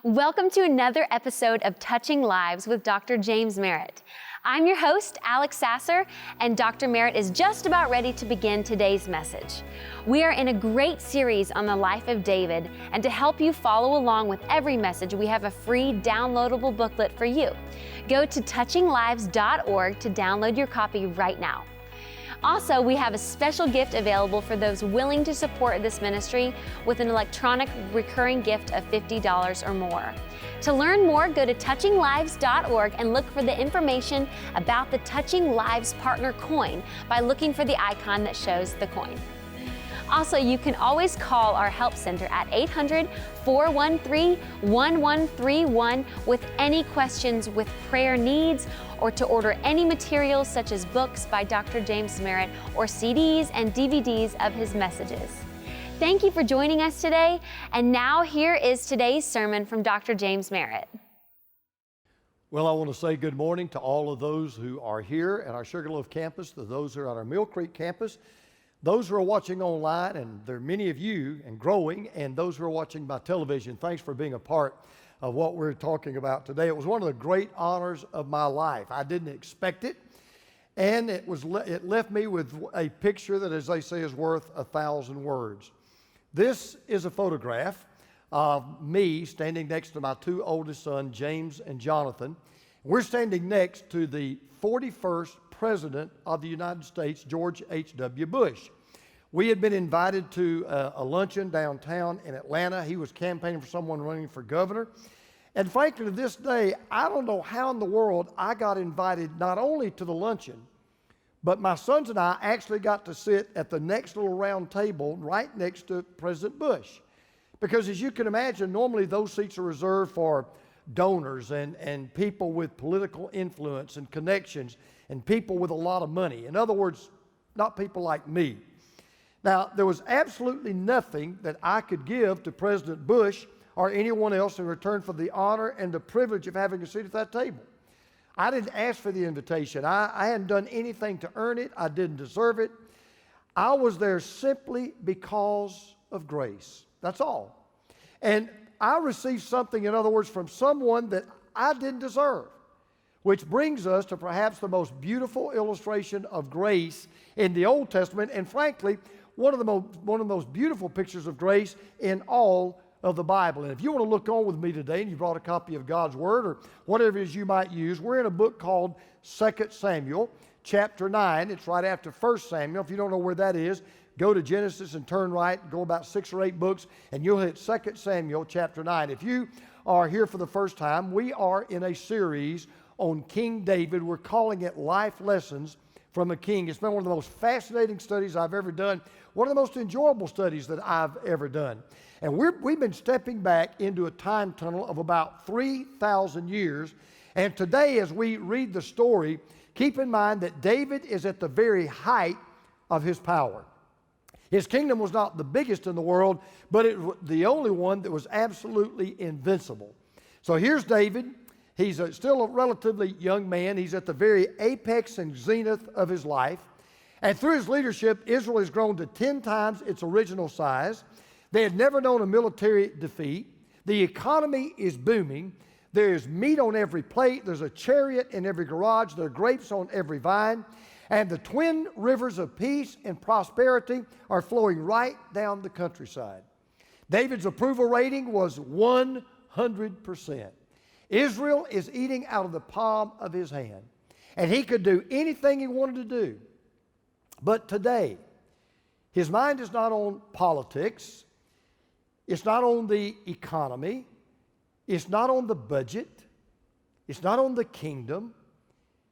Welcome to another episode of Touching Lives with Dr. James Merritt. I'm your host, Alex Sasser, and Dr. Merritt is just about ready to begin today's message. We are in a great series on the life of David, and to help you follow along with every message, we have a free downloadable booklet for you. Go to touchinglives.org to download your copy right now. Also, we have a special gift available for those willing to support this ministry with an electronic recurring gift of $50 or more. To learn more, go to touchinglives.org and look for the information about the Touching Lives Partner Coin by looking for the icon that shows the coin. Also, you can always call our help center at 800-413-1131 with any questions with prayer needs or to order any materials such as books by Dr. James Merritt or CDs and DVDs of his messages. Thank you for joining us today, and now here is today's sermon from Dr. James Merritt. Well, I want to say good morning to all of those who are here at our Sugarloaf campus, to those who are at our Mill Creek campus, those who are watching online, and there are many of you and growing, and those who are watching by television. Thanks for being a part of what we're talking about today. It was one of the great honors of my life. I didn't expect it, and it left me with a picture that, as they say, is worth 1,000 words. This is a photograph of me standing next to my two oldest sons, James and Jonathan. We're standing next to the 41st President of the United States, George H.W. Bush. We had been invited to a luncheon downtown in Atlanta. He was campaigning for someone running for governor. And frankly, to this day, I don't know how in the world I got invited not only to the luncheon, but my sons and I actually got to sit at the next little round table right next to President Bush. Because as you can imagine, normally those seats are reserved for donors and people with political influence and connections and people with a lot of money. In other words, not people like me. Now, there was absolutely nothing that I could give to President Bush or anyone else in return for the honor and the privilege of having a seat at that table. I didn't ask for the invitation. I hadn't done anything to earn it. I didn't deserve it. I was there simply because of grace. That's all. And I received something, in other words, from someone that I didn't deserve. Which brings us to perhaps the most beautiful illustration of grace in the Old Testament, and frankly, one of the most beautiful pictures of grace in all of the Bible. And if you want to look on with me today, and you brought a copy of God's Word or whatever it is you might use, we're in a book called 2 Samuel, chapter 9. It's right after 1 Samuel. If you don't know where that is, go to Genesis and turn right, go about 6 or 8 books, and you'll hit 2 Samuel, chapter 9. If you are here for the first time, we are in a series on King David. We're calling it Life Lessons from a King. It's been one of the most fascinating studies I've ever done, one of the most enjoyable studies that I've ever done. And we've been stepping back into a time tunnel of about 3,000 years. And today, as we read the story, keep in mind that David is at the very height of his power. His kingdom was not the biggest in the world, but it was the only one that was absolutely invincible. So here's David. He's still a relatively young man. He's at the very apex and zenith of his life. And through his leadership, Israel has grown to 10 times its original size. They had never known a military defeat. The economy is booming. There is meat on every plate. There's a chariot in every garage. There are grapes on every vine. And the twin rivers of peace and prosperity are flowing right down the countryside. David's approval rating was 100%. Israel is eating out of the palm of his hand. And he could do anything he wanted to do. But today, his mind is not on politics. It's not on the economy. It's not on the budget. It's not on the kingdom.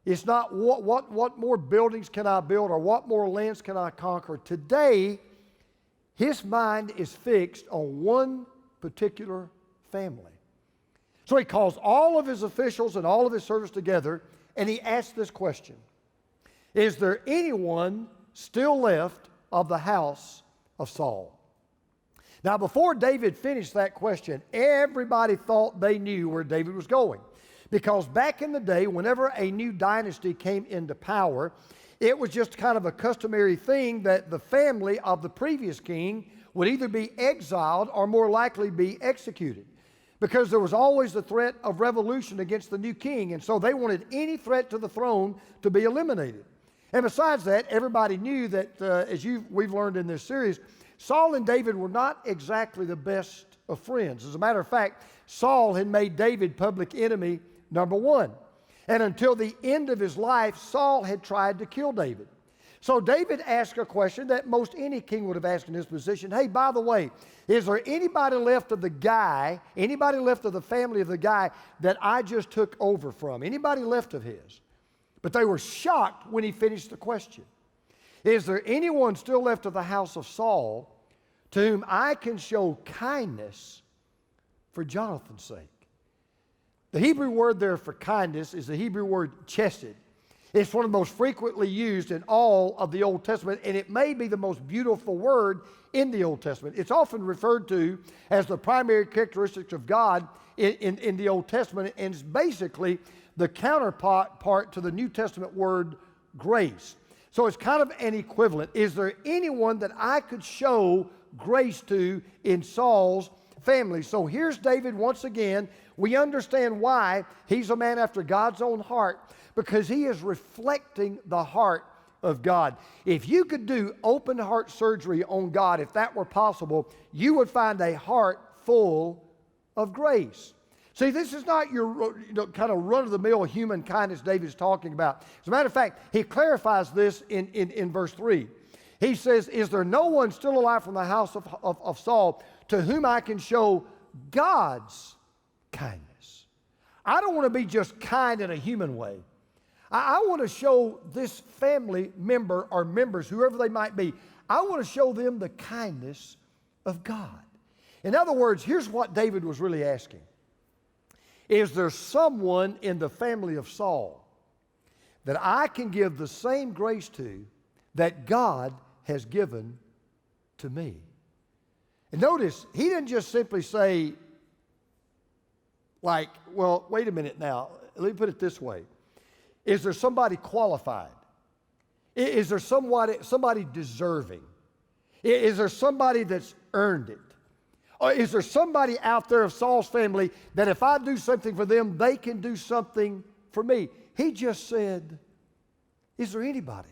It's not what more buildings can I build or what more lands can I conquer. Today, his mind is fixed on one particular family. So he calls all of his officials and all of his servants together, and he asks this question: is there anyone still left of the house of Saul? Now, before David finished that question, everybody thought they knew where David was going. Because back in the day, whenever a new dynasty came into power, it was just kind of a customary thing that the family of the previous king would either be exiled or more likely be executed. because there was always the threat of revolution against the new king, and so they wanted any threat to the throne to be eliminated. And besides that, everybody knew that, we've learned in this series, Saul and David were not exactly the best of friends. As a matter of fact, Saul had made David public enemy number one. And until the end of his life, Saul had tried to kill David. So David asked a question that most any king would have asked in his position. Hey, by the way, is there anybody left of the family of the guy that I just took over from? Anybody left of his? But they were shocked when he finished the question. Is there anyone still left of the house of Saul to whom I can show kindness for Jonathan's sake? The Hebrew word there for kindness is the Hebrew word chesed. It's one of the most frequently used in all of the Old Testament, and it may be the most beautiful word in the Old Testament. It's often referred to as the primary characteristics of God in the Old Testament, and it's basically the counterpart to the New Testament word grace. So it's kind of an equivalent. Is there anyone that I could show grace to in Saul's family? So here's David once again. We understand why he's a man after God's own heart, because he is reflecting the heart of God. If you could do open heart surgery on God, if that were possible, you would find a heart full of grace. See, this is not your kind of run-of-the-mill human kindness David's talking about. As a matter of fact, he clarifies this in verse 3. He says, is there no one still alive from the house of Saul to whom I can show God's kindness? I don't want to be just kind in a human way. I want to show this family member or members, whoever they might be, I want to show them the kindness of God. In other words, here's what David was really asking. Is there someone in the family of Saul that I can give the same grace to that God has given to me? And notice, he didn't just simply say, like, well, wait a minute now. Let me put it this way. Is there somebody qualified? Is there somebody deserving? Is there somebody that's earned it? Or is there somebody out there of Saul's family that if I do something for them, they can do something for me? He just said, is there anybody?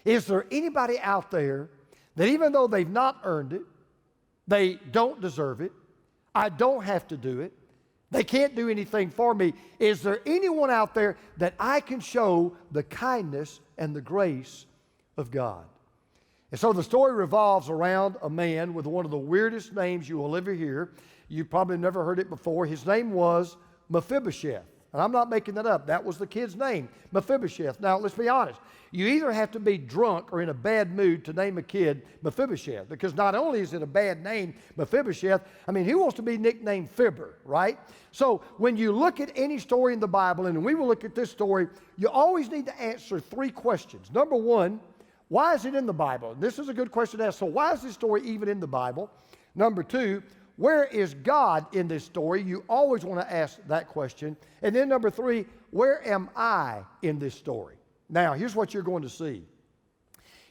Is there anybody out there that even though they've not earned it, they don't deserve it, I don't have to do it, they can't do anything for me, is there anyone out there that I can show the kindness and the grace of God? And so the story revolves around a man with one of the weirdest names you will ever hear. You've probably never heard it before. His name was Mephibosheth. And I'm not making that up. That was the kid's name, Mephibosheth. Now, let's be honest. You either have to be drunk or in a bad mood to name a kid Mephibosheth, because not only is it a bad name, Mephibosheth, I mean, who wants to be nicknamed Fibber, right? So when you look at any story in the Bible, and we will look at this story, you always need to answer three questions. Number one, why is it in the Bible? And this is a good question to ask. So why is this story even in the Bible? Number two, where is God in this story? You always want to ask that question. And then number three, where am I in this story? Now, here's what you're going to see.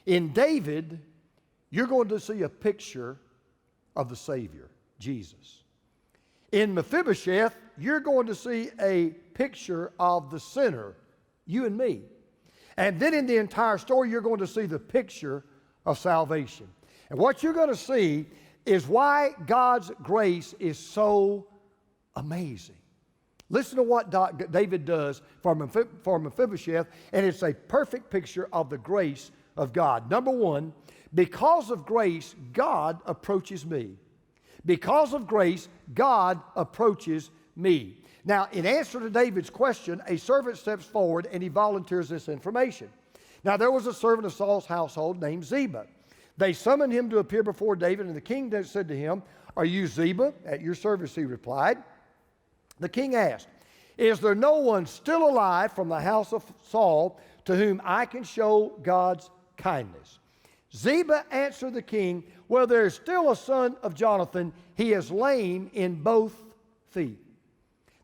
In David, you're going to see a picture of the Savior, Jesus. In Mephibosheth, you're going to see a picture of the sinner, you and me. And then in the entire story, you're going to see the picture of salvation. And what you're going to see is why God's grace is so amazing. Listen to what David does for Mephibosheth, and it's a perfect picture of the grace of God. Number one, because of grace, God approaches me. Because of grace, God approaches me. Now, in answer to David's question, a servant steps forward and he volunteers this information. Now, there was a servant of Saul's household named Ziba. They summoned him to appear before David, and the king said to him, "Are you Ziba?" "At your service," he replied. The king asked, "Is there no one still alive from the house of Saul to whom I can show God's kindness?" Ziba answered the king, "Well, there is still a son of Jonathan. He is lame in both feet."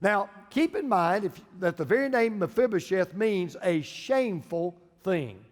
Now, keep in mind that the very name Mephibosheth means a shameful thing.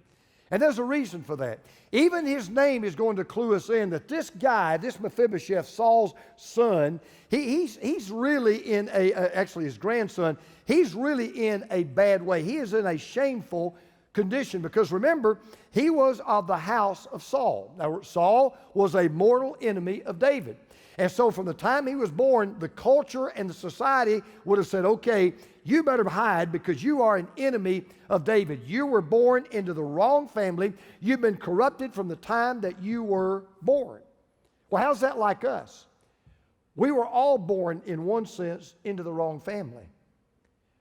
And there's a reason for that. Even his name is going to clue us in that this guy, this Mephibosheth, Saul's son, he's really in actually his grandson, he's really in a bad way. He is in a shameful condition because remember, he was of the house of Saul. Now, Saul was a mortal enemy of David. And so from the time he was born, the culture and the society would have said, okay, you better hide because you are an enemy of David. You were born into the wrong family. You've been corrupted from the time that you were born. Well, how's that like us? We were all born, in one sense, into the wrong family.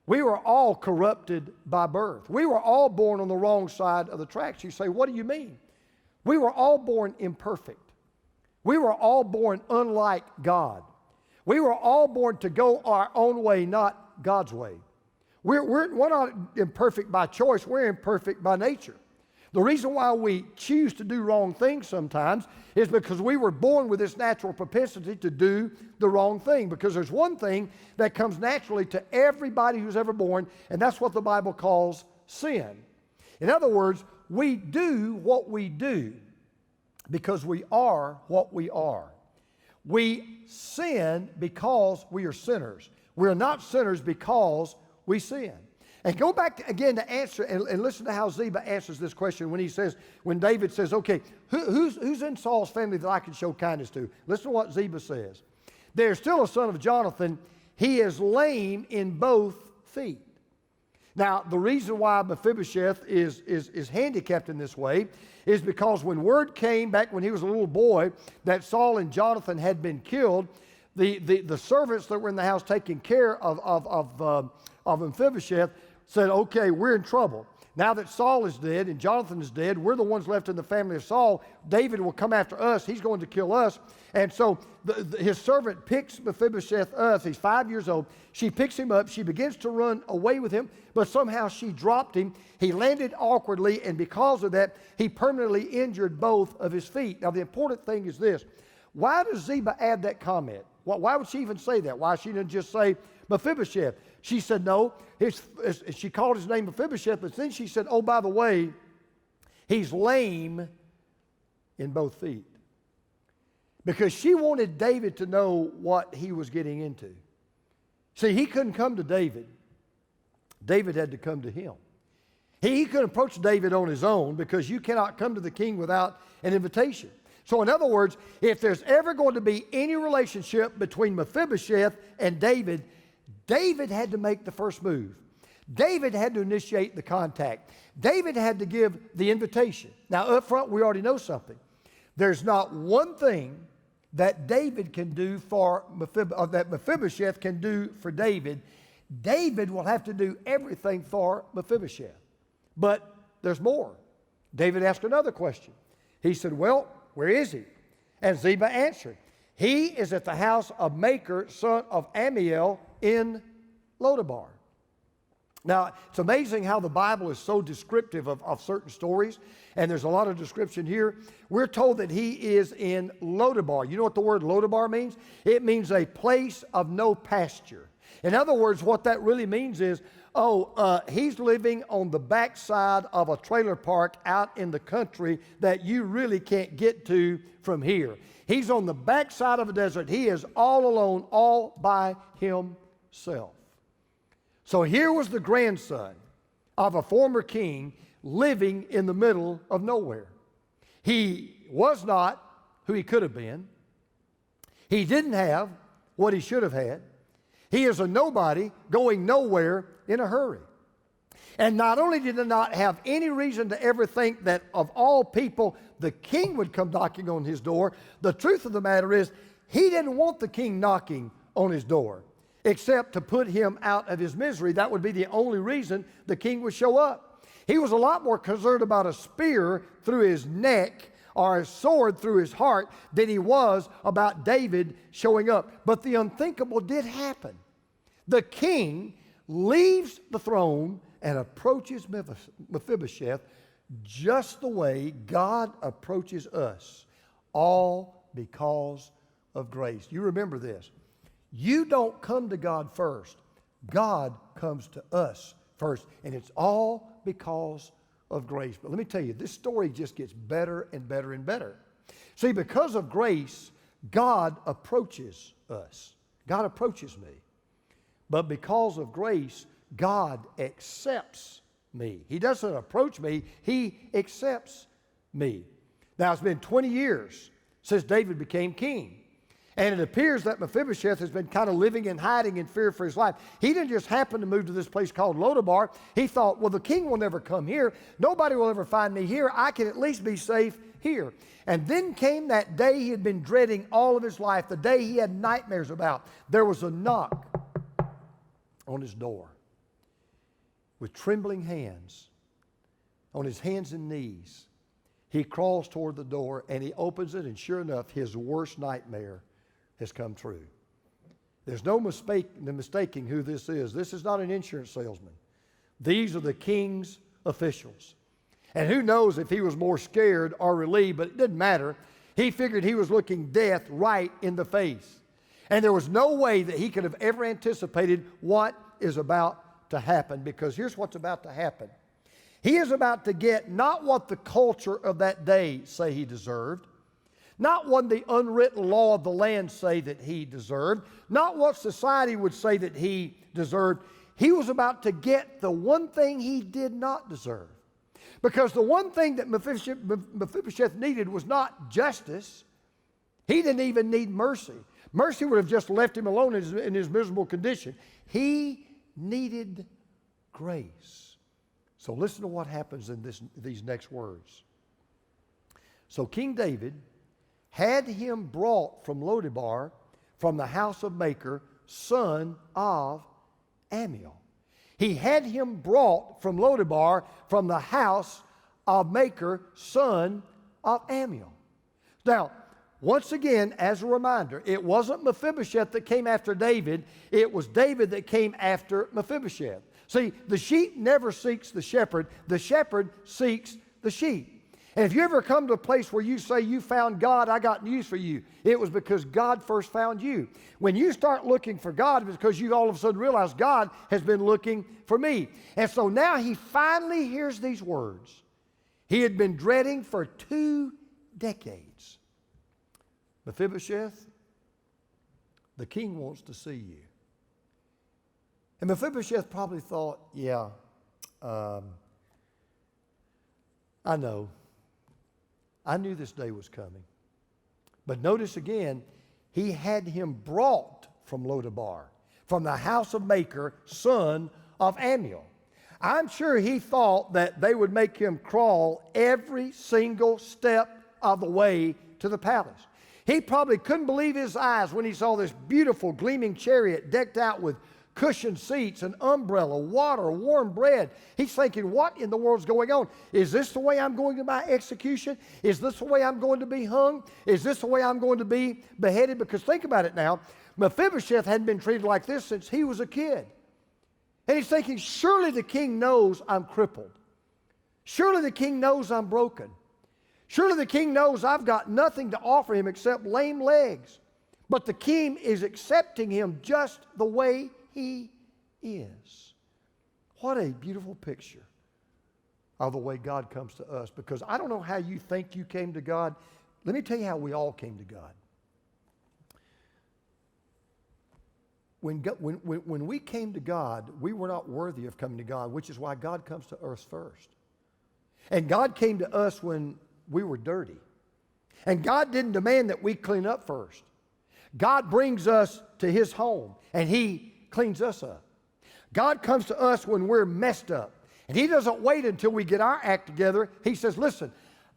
We were all corrupted by birth. We were all born on the wrong side of the tracks. You say, what do you mean? We were all born imperfect. We were all born unlike God. We were all born to go our own way, not God's way. We're not imperfect by choice. We're imperfect by nature. The reason why we choose to do wrong things sometimes is because we were born with this natural propensity to do the wrong thing. Because there's one thing that comes naturally to everybody who's ever born, and that's what the Bible calls sin. In other words, we do what we do because we are what we are. We sin because we are sinners. We are not sinners because we sin. And go back again to answer and listen to how Ziba answers this question when David says, okay, who's in Saul's family that I can show kindness to? Listen to what Ziba says. There's still a son of Jonathan. He is lame in both feet. Now, the reason why Mephibosheth is handicapped in this way is because when word came back when he was a little boy that Saul and Jonathan had been killed, the servants that were in the house taking care of Mephibosheth said, okay, we're in trouble. Now that Saul is dead and Jonathan is dead, we're the ones left in the family of Saul. David will come after us. He's going to kill us. And so his servant picks Mephibosheth up. He's 5 years old. She picks him up. She begins to run away with him, but somehow she dropped him. He landed awkwardly, and because of that, he permanently injured both of his feet. Now, the important thing is this. Why does Ziba add that comment? Why would she even say that? Why she didn't just say Mephibosheth? She said no. She called his name Mephibosheth, but then she said, oh, by the way, he's lame in both feet. Because she wanted David to know what he was getting into. See, he couldn't come to David. David had to come to him. He couldn't approach David on his own because you cannot come to the king without an invitation. So in other words, if there's ever going to be any relationship between Mephibosheth and David, David had to make the first move. David had to initiate the contact. David had to give the invitation. Now up front, we already know something. There's not one thing that David can do that Mephibosheth can do for David. David will have to do everything for Mephibosheth. But there's more. David asked another question. He said, well, where is he? And Ziba answered, he is at the house of Machir, son of Ammiel, in Lodabar. Now, it's amazing how the Bible is so descriptive of certain stories, and there's a lot of description here. We're told that he is in Lodabar. You know what the word Lodabar means? It means a place of no pasture. In other words, what that really means is, he's living on the backside of a trailer park out in the country that you really can't get to from here. He's on the backside of a desert. He is all alone, all by himself. So here was the grandson of a former king living in the middle of nowhere. He was not who he could have been. He didn't have what he should have had. He is a nobody going nowhere in a hurry. And not only did he not have any reason to ever think that of all people the king would come knocking on his door, the truth of the matter is he didn't want the king knocking on his door except to put him out of his misery. That would be the only reason the king would show up. He was a lot more concerned about a spear through his neck or a sword through his heart than he was about David showing up. But the unthinkable did happen. The king leaves the throne and approaches Mephibosheth just the way God approaches us, all because of grace. You remember this. You don't come to God first. God comes to us first. And it's all because of grace. But let me tell you, this story just gets better and better and better. See, because of grace, God approaches us. God approaches me. But because of grace, God accepts me. He doesn't approach me, He accepts me. Now, it's been 20 years since David became king. And it appears that Mephibosheth has been kind of living in hiding in fear for his life. He didn't just happen to move to this place called Lodabar. He thought, well, the king will never come here. Nobody will ever find me here. I can at least be safe here. And then came that day he had been dreading all of his life, the day he had nightmares about. There was a knock on his door. With trembling hands, on his hands and knees, he crawls toward the door and he opens it, and sure enough, his worst nightmare has come true. There's no mistaking who this is. This is not an insurance salesman. These are the king's officials. And who knows if he was more scared or relieved, but it didn't matter. He figured he was looking death right in the face. And there was no way that he could have ever anticipated what is about to happen, because here's what's about to happen. He is about to get not what the culture of that day say he deserved, not what the unwritten law of the land say that he deserved, not what society would say that he deserved. He was about to get the one thing he did not deserve. Because the one thing that Mephibosheth needed was not justice. He didn't even need mercy. Mercy would have just left him alone in his miserable condition. He needed grace. So listen to what happens in these next words. So King David had him brought from Lodabar, from the house of Machir, son of Ammiel. He had him brought from Lodabar, from the house of Machir, son of Ammiel. Now, once again, as a reminder, it wasn't Mephibosheth that came after David. It was David that came after Mephibosheth. See, the sheep never seeks the shepherd seeks the sheep. And if you ever come to a place where you say you found God, I got news for you. It was because God first found you. When you start looking for God, it's because you all of a sudden realize God has been looking for me. And so now he finally hears these words he had been dreading for 2 decades. Mephibosheth, the king wants to see you. And Mephibosheth probably thought, yeah, I know. I knew this day was coming. But notice again, he had him brought from Lodabar, from the house of Machir, son of Ammiel. I'm sure he thought that they would make him crawl every single step of the way to the palace. He probably couldn't believe his eyes when he saw this beautiful gleaming chariot decked out with cushioned seats, an umbrella, water, warm bread. He's thinking, what in the world's going on? Is this the way I'm going to my execution? Is this the way I'm going to be hung? Is this the way I'm going to be beheaded? Because think about it now. Mephibosheth hadn't been treated like this since he was a kid. And he's thinking, surely the king knows I'm crippled. Surely the king knows I'm broken. Surely the king knows I've got nothing to offer him except lame legs. But the king is accepting him just the way he is. What a beautiful picture of the way God comes to us. Because I don't know how you think you came to God. Let me tell you how we all came to God. When we came to God, we were not worthy of coming to God, which is why God comes to us first. And God came to us when we were dirty. And God didn't demand that we clean up first. God brings us to His home, and He cleans us up. God comes to us when we're messed up. And He doesn't wait until we get our act together. He says, listen,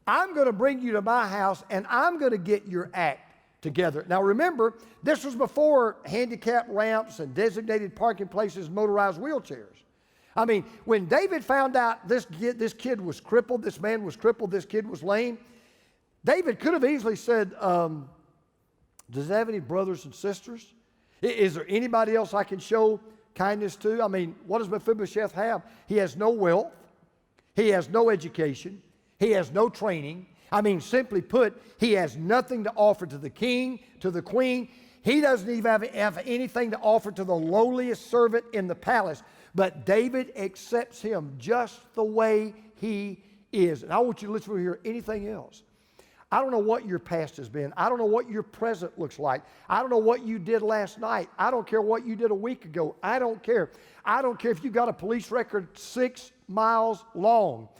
I'm going to bring you to my house, and I'm going to get your act together. Now remember, this was before handicap ramps and designated parking places and motorized wheelchairs. I mean, when David found out this kid was crippled, this man was crippled, this kid was lame, David could have easily said, does it have any brothers and sisters? Is there anybody else I can show kindness to? I mean, what does Mephibosheth have? He has no wealth. He has no education. He has no training. I mean, simply put, he has nothing to offer to the king, to the queen. He doesn't even have anything to offer to the lowliest servant in the palace. But David accepts him just the way He is. And I want you to listen to hear anything else. I don't know what your past has been. I don't know what your present looks like. I don't know what you did last night. I don't care what you did a week ago. I don't care. I don't care if you got a police record 6 miles long.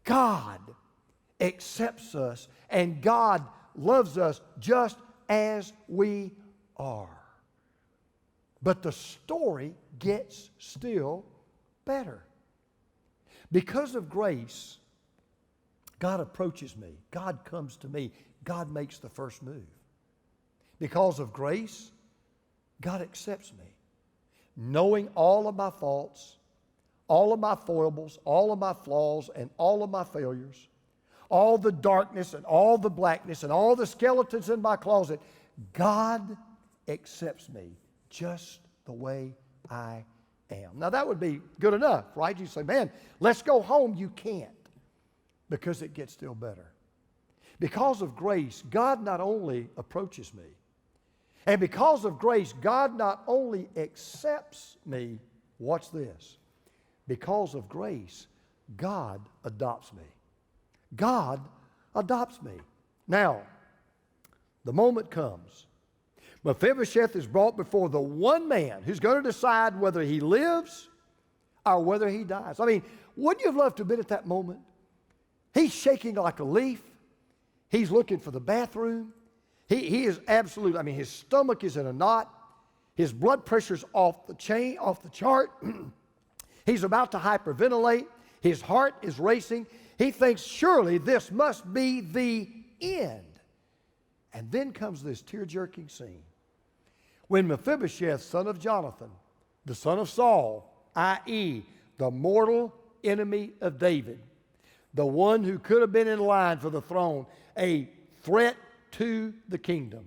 God accepts us, and God loves us just as we are. But the story gets still better. Because of grace, God approaches me. God comes to me. God makes the first move. Because of grace, God accepts me. Knowing all of my faults, all of my foibles, all of my flaws, and all of my failures, all the darkness and all the blackness and all the skeletons in my closet, God accepts me just the way I am. Now that would be good enough, right? You say, man, let's go home. You can't. Because it gets still better. Because of grace, God not only approaches me, and because of grace, God not only accepts me, watch this, because of grace, God adopts me. God adopts me. Now, the moment comes. Mephibosheth is brought before the one man who's going to decide whether he lives or whether he dies. I mean, wouldn't you have loved to have been at that moment? He's shaking like a leaf. He's looking for the bathroom. He is absolutely, I mean, his stomach is in a knot. His blood pressure's off the chart. He's about to hyperventilate. His heart is racing. He thinks, surely this must be the end. And then comes this tear-jerking scene. When Mephibosheth, son of Jonathan, the son of Saul, i.e., the mortal enemy of David, the one who could have been in line for the throne, a threat to the kingdom.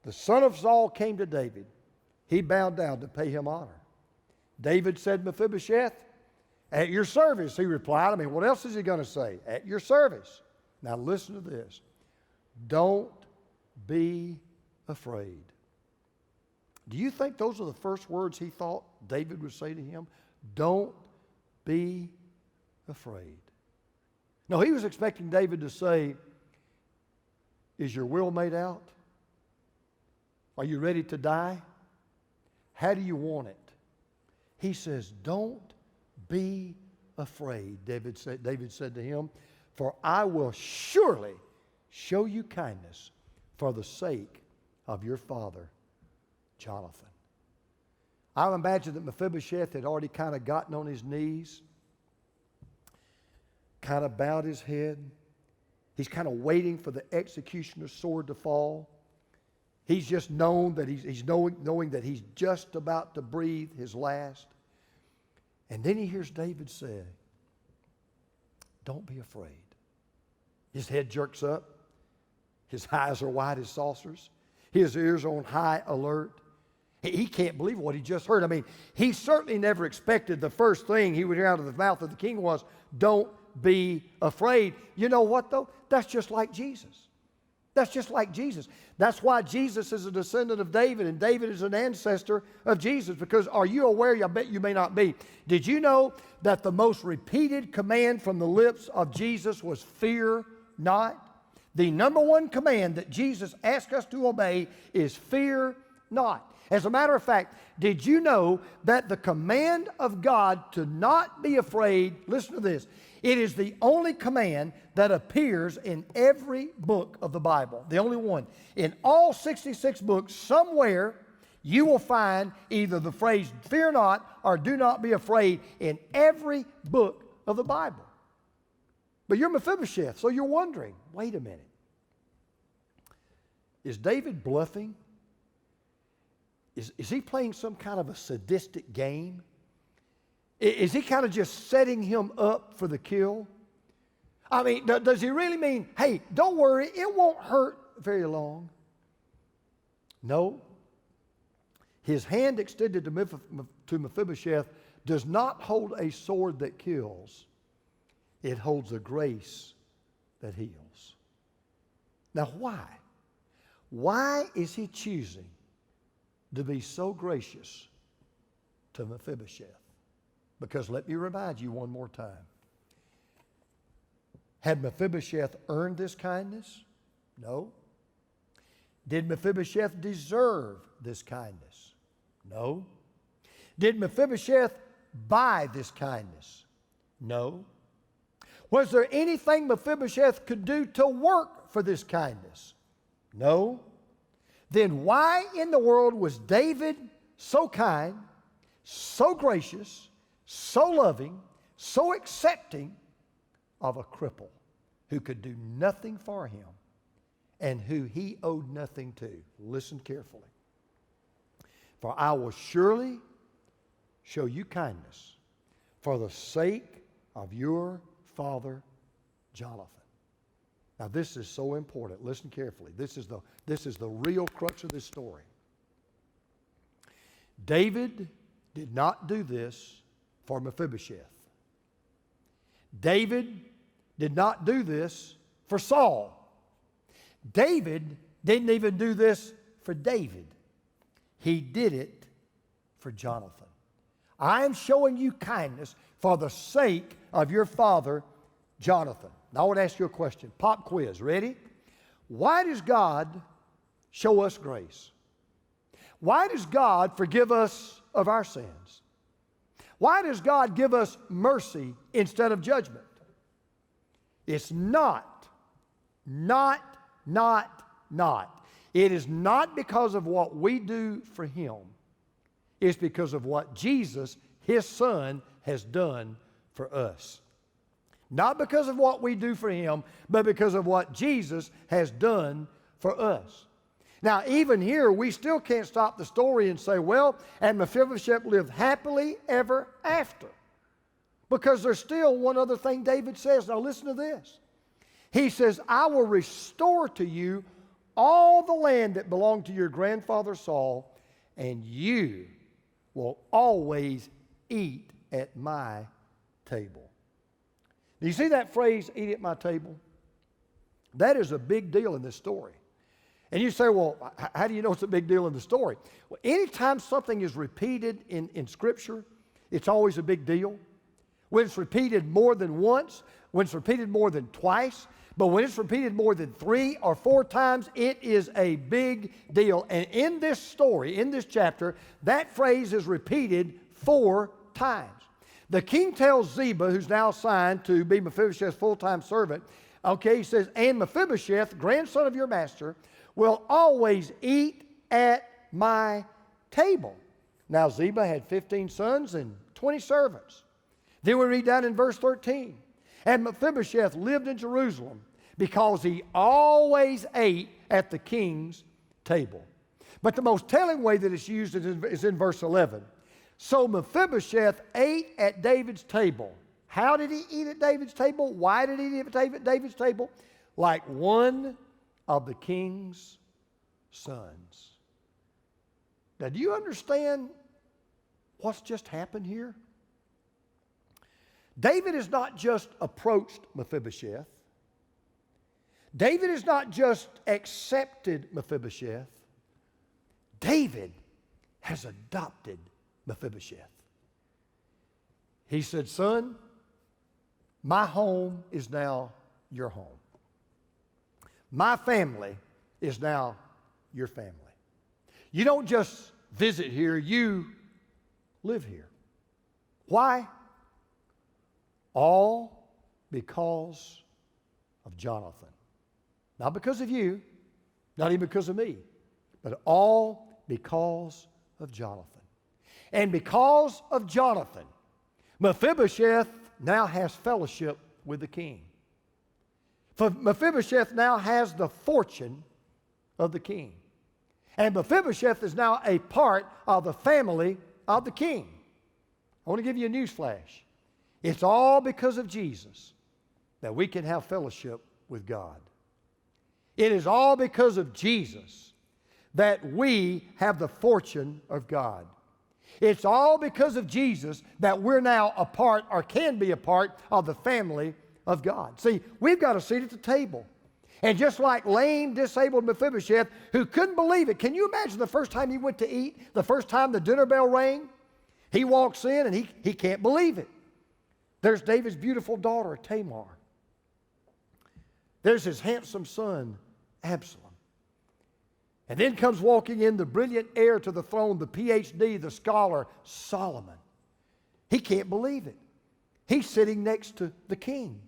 The son of Saul came to David. He bowed down to pay him honor. David said, Mephibosheth, at your service, he replied. I mean, what else is he going to say? At your service. Now listen to this. Don't be afraid. Do you think those are the first words he thought David would say to him? Don't be afraid. No, he was expecting David to say, is your will made out? Are you ready to die? How do you want it? He says, don't be afraid, David said to him, for I will surely show you kindness for the sake of your father, Jonathan. I imagine that Mephibosheth had already kind of gotten on his knees, kind of bowed his head. He's kind of waiting for the executioner's sword to fall. He's just known that he's knowing that he's just about to breathe his last. And then he hears David say, don't be afraid. His head jerks up. His eyes are wide as saucers. His ears are on high alert. He can't believe what he just heard. I mean, he certainly never expected the first thing he would hear out of the mouth of the king was, don't be afraid. You know what, though? That's just like Jesus. That's just like Jesus. That's why Jesus is a descendant of David, and David is an ancestor of Jesus. Because are you aware, I bet you may not be, did you know that the most repeated command from the lips of Jesus was fear not? The number one command that Jesus asked us to obey is fear not. As a matter of fact, did you know that the command of God to not be afraid, listen to this, it is the only command that appears in every book of the Bible. The only one. In all 66 books, somewhere you will find either the phrase fear not or do not be afraid in every book of the Bible. But you're Mephibosheth, so you're wondering, wait a minute. Is David bluffing? Is he playing some kind of a sadistic game? Is he kind of just setting him up for the kill? I mean, does he really mean, hey, don't worry, it won't hurt very long? No. His hand extended to Mephibosheth does not hold a sword that kills. It holds a grace that heals. Now, why? Why is he choosing to be so gracious to Mephibosheth? Because let me remind you one more time. Had Mephibosheth earned this kindness? No. Did Mephibosheth deserve this kindness? No. Did Mephibosheth buy this kindness? No. Was there anything Mephibosheth could do to work for this kindness? No. Then why in the world was David so kind, so gracious, so loving, so accepting of a cripple who could do nothing for him and who he owed nothing to? Listen carefully. For I will surely show you kindness for the sake of your father Jonathan. Now this is so important. Listen carefully. This is the real crux of this story. David did not do this for Mephibosheth. David did not do this for Saul. David didn't even do this for David. He did it for Jonathan. I am showing you kindness for the sake of your father, Jonathan. Now I want to ask you a question. Pop quiz. Ready? Why does God show us grace? Why does God forgive us of our sins? Why does God give us mercy instead of judgment? It's not. It is not because of what we do for Him. It's because of what Jesus, His Son, has done for us. Not because of what we do for Him, but because of what Jesus has done for us. Now, even here, we still can't stop the story and say, well, and Mephibosheth lived happily ever after. Because there's still one other thing David says. Now, listen to this. He says, I will restore to you all the land that belonged to your grandfather Saul, and you will always eat at my table. Do you see that phrase, eat at my table? That is a big deal in this story. And you say, well, how do you know it's a big deal in the story? Well, anytime something is repeated in Scripture, it's always a big deal. When it's repeated more than once, when it's repeated more than twice, but when it's repeated more than 3 or 4 times, it is a big deal. And in this story, in this chapter, that phrase is repeated 4 times. The king tells Ziba, who's now assigned to be Mephibosheth's full-time servant, okay, he says, and Mephibosheth, grandson of your master, will always eat at my table. Now Ziba had 15 sons and 20 servants. Then we read down in verse 13. And Mephibosheth lived in Jerusalem because he always ate at the king's table. But the most telling way that it's used is in verse 11. So Mephibosheth ate at David's table. How did he eat at David's table? Why did he eat at David's table? Like one of the king's sons. Now, do you understand what's just happened here? David has not just approached Mephibosheth. David has not just accepted Mephibosheth. David has adopted Mephibosheth. He said, son, my home is now your home. My family is now your family. You don't just visit here, you live here. Why? All because of Jonathan. Not because of you, not even because of me, but all because of Jonathan. And because of Jonathan, Mephibosheth now has fellowship with the king. For Mephibosheth now has the fortune of the king. And Mephibosheth is now a part of the family of the king. I want to give you a news flash. It's all because of Jesus that we can have fellowship with God. It is all because of Jesus that we have the fortune of God. It's all because of Jesus that we're now a part, or can be a part, of the family of God. See, we've got a seat at the table. And just like lame, disabled Mephibosheth, who couldn't believe it. Can you imagine the first time he went to eat, the first time the dinner bell rang? He walks in and he can't believe it. There's David's beautiful daughter, Tamar. There's his handsome son, Absalom. And then comes walking in the brilliant heir to the throne, the PhD, the scholar, Solomon. He can't believe it. He's sitting next to the king,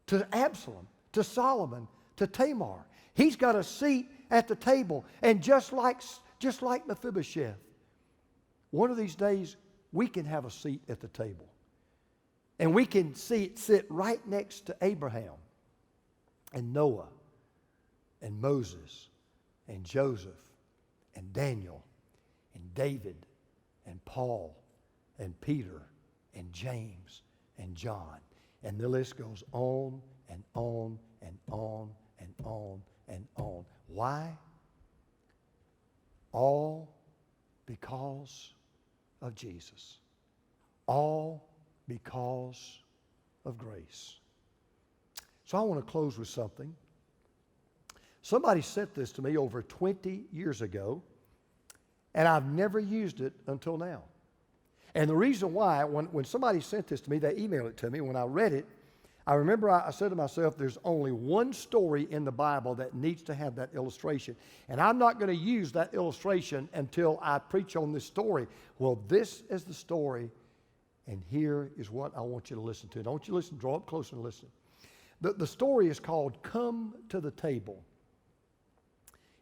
to Absalom, to Solomon, to Tamar. He's got a seat at the table. And just like Mephibosheth, one of these days we can have a seat at the table. And we can sit right next to Abraham and Noah and Moses and Joseph and Daniel and David and Paul and Peter and James and John. And the list goes on and on and on and on and on. Why? All because of Jesus. All because of grace. So I want to close with something. Somebody sent this to me over 20 years ago, and I've never used it until now. And the reason why, when somebody sent this to me, they emailed it to me. When I read it, I remember I said to myself, there's only one story in the Bible that needs to have that illustration. And I'm not going to use that illustration until I preach on this story. Well, this is the story, and here is what I want you to listen to. Don't you listen, draw up closer and listen. The story is called Come to the Table.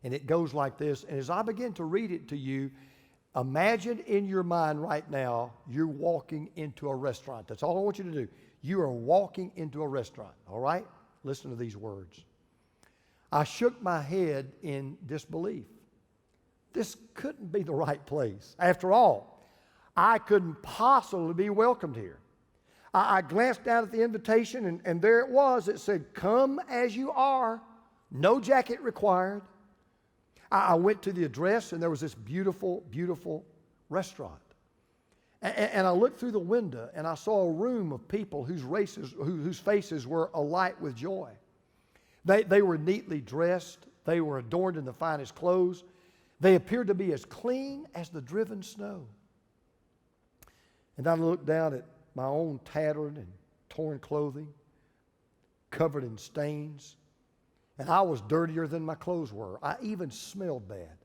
And it goes like this. And as I begin to read it to you, imagine in your mind right now, you're walking into a restaurant. That's all I want you to do. You are walking into a restaurant, all right? Listen to these words. I shook my head in disbelief. This couldn't be the right place. After all, I couldn't possibly be welcomed here. I glanced down at the invitation, and there it was. It said, come as you are, no jacket required. I went to the address, and there was this beautiful, beautiful restaurant. And I looked through the window, and I saw a room of people whose faces were alight with joy. They were neatly dressed. They were adorned in the finest clothes. They appeared to be as clean as the driven snow. And I looked down at my own tattered and torn clothing, covered in stains. And I was dirtier than my clothes were. I even smelled bad.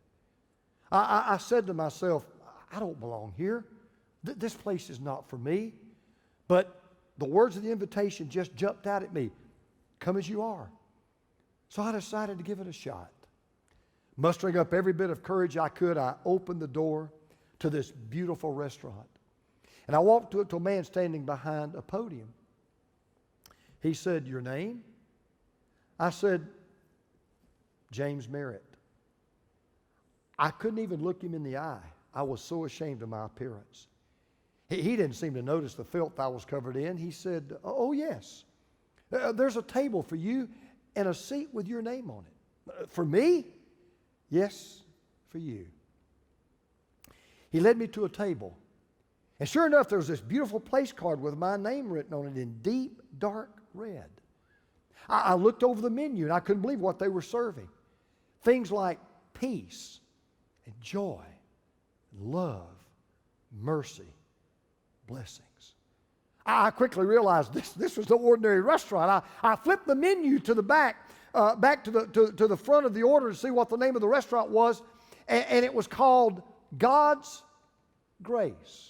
I said to myself, I don't belong here. This place is not for me. But the words of the invitation just jumped out at me. Come as you are. So I decided to give it a shot. Mustering up every bit of courage I could, I opened the door to this beautiful restaurant. And I walked to a man standing behind a podium. He said, your name? I said, James Merritt. I couldn't even look him in the eye. I was so ashamed of my appearance. He didn't seem to notice the filth I was covered in. He said, oh yes, there's a table for you and a seat with your name on it. For me? Yes, for you. He led me to a table. And sure enough, there was this beautiful place card with my name written on it in deep, dark red. I looked over the menu, and I couldn't believe what they were serving. Things like peace and joy, and love, mercy, blessings. I quickly realized this was no ordinary restaurant. I flipped the menu to the back to the front of the order to see what the name of the restaurant was, and it was called God's Grace.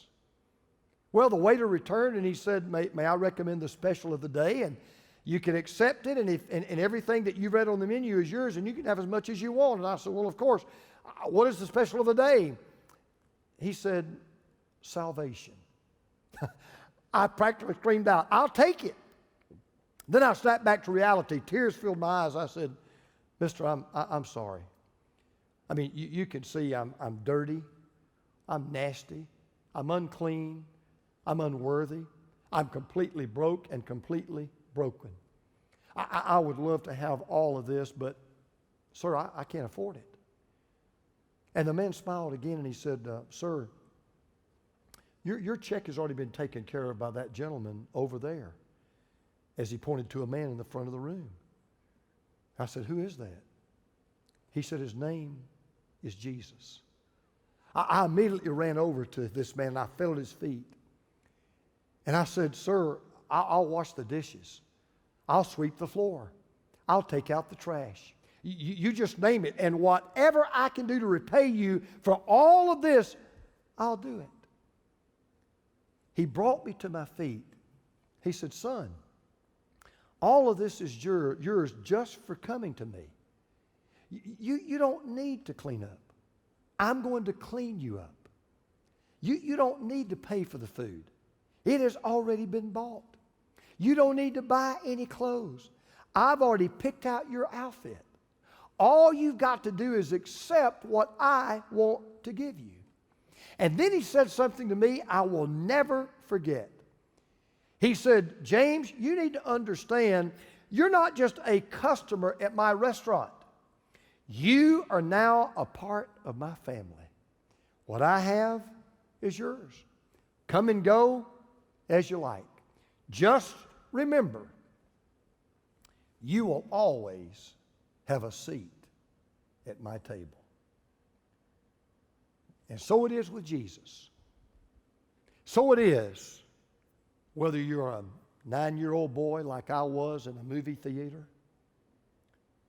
Well, the waiter returned, and he said, may I recommend the special of the day, and you can accept it, and everything that you read on the menu is yours, and you can have as much as you want. And I said, well, of course. What is the special of the day? He said, salvation. I practically screamed out, I'll take it. Then I snapped back to reality. Tears filled my eyes. I said, mister, I'm sorry. I mean, you can see I'm dirty. I'm nasty. I'm unclean. I'm unworthy. I'm completely broke and completely broken. I would love to have all of this, but, sir, I can't afford it. And the man smiled again, and he said, sir, your check has already been taken care of by that gentleman over there, as he pointed to a man in the front of the room. I said, who is that? He said, his name is Jesus. I immediately ran over to this man, and I fell at his feet. And I said, sir, I'll wash the dishes. I'll sweep the floor. I'll take out the trash. You just name it. And whatever I can do to repay you for all of this, I'll do it. He brought me to my feet. He said, son, all of this is yours just for coming to me. You don't need to clean up. I'm going to clean you up. You don't need to pay for the food. It has already been bought. You don't need to buy any clothes. I've already picked out your outfit. All you've got to do is accept what I want to give you. And then he said something to me I will never forget. He said, James, you need to understand, you're not just a customer at my restaurant. You are now a part of my family. What I have is yours. Come and go as you like. Just remember, you will always have a seat at my table. And so it is with Jesus. So it is whether you're a 9-year-old boy like I was in a movie theater,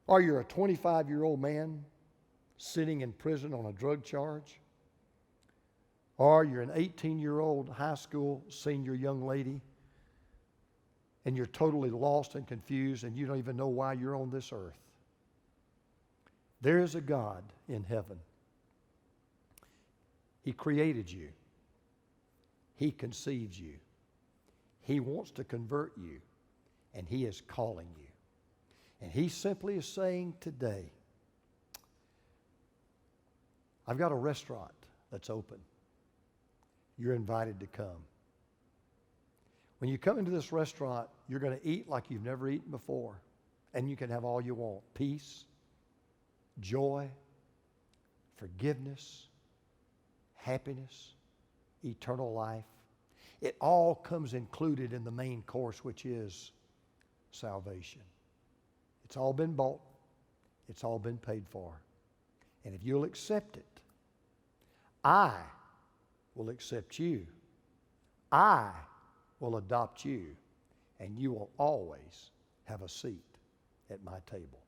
or you're a 25-year-old man sitting in prison on a drug charge, or you're an 18-year-old high school senior young lady, and you're totally lost and confused and you don't even know why you're on this earth. There is a God in heaven. He created you. He conceived you. He wants to convert you, and He is calling you. And He simply is saying today, I've got a restaurant that's open. You're invited to come. When you come into this restaurant, you're going to eat like you've never eaten before, and you can have all you want. Peace, joy, forgiveness, happiness, eternal life. It all comes included in the main course, which is salvation. It's all been bought. It's all been paid for. And if you'll accept it, I will accept you. I will adopt you, and you will always have a seat at my table.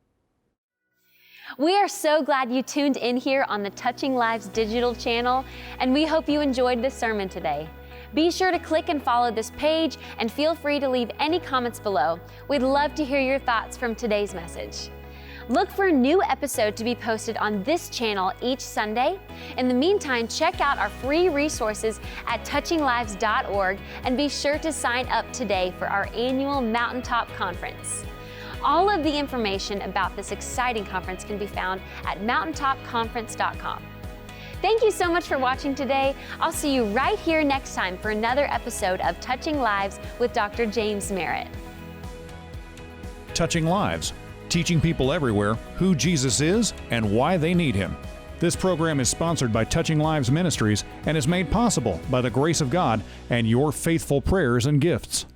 We are so glad you tuned in here on the Touching Lives digital channel, and we hope you enjoyed this sermon today. Be sure to click and follow this page, and feel free to leave any comments below. We'd love to hear your thoughts from today's message. Look for a new episode to be posted on this channel each Sunday. In the meantime, check out our free resources at touchinglives.org, and be sure to sign up today for our annual Mountaintop Conference. All of the information about this exciting conference can be found at mountaintopconference.com. Thank you so much for watching today. I'll see you right here next time for another episode of Touching Lives with Dr. James Merritt. Touching Lives, teaching people everywhere who Jesus is and why they need Him. This program is sponsored by Touching Lives Ministries and is made possible by the grace of God and your faithful prayers and gifts.